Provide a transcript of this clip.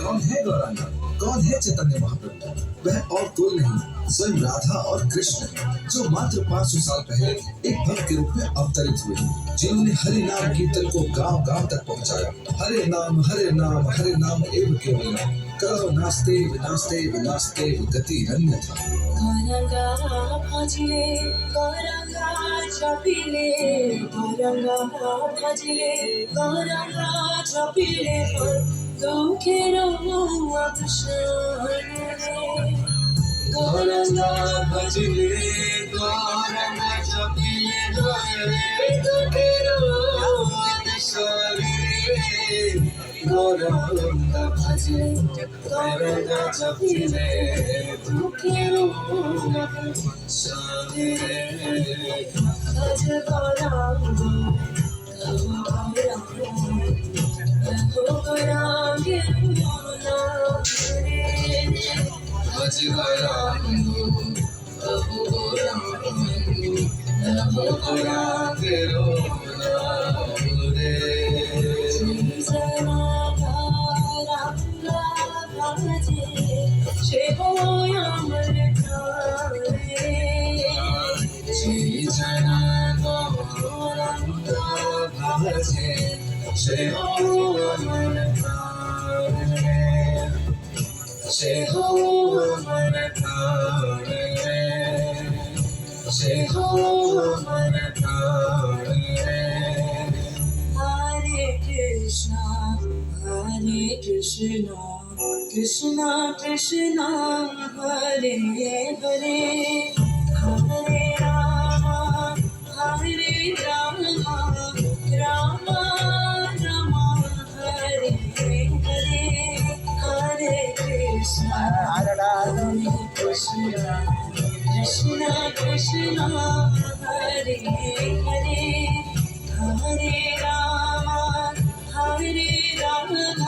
कौन है गौरांगा? कौन है चैतन्य महाप्रभु? वह और कोई नहीं, स्वयं राधा और कृष्ण है, जो मात्र 500 साल पहले एक भक्त के रूप में अवतरित हुए, जिन्होंने हरि नाम कीर्तन को गांव गांव तक पहुंचाया। हरे नाम एव केवलम, करो नास्ते विनास्ते विनास्ते गति अन्यथा। गौरांगा भजले गौरांगा जपिले गौरांगा भजले गौरांगा जपिले दुखेर गौरांगा भजले गौरांगा जपिले दुखेर गौरांगा भजले गौरांगा जपिले दुखेर भज गौरांगा गौरांगे भज Krishna Krishna Hare Hare Hare Rama Hare Rama Rama Rama Hare Hare Hare Krishna Krishna Krishna Krishna Hare Hare Hare Rama Hare Rama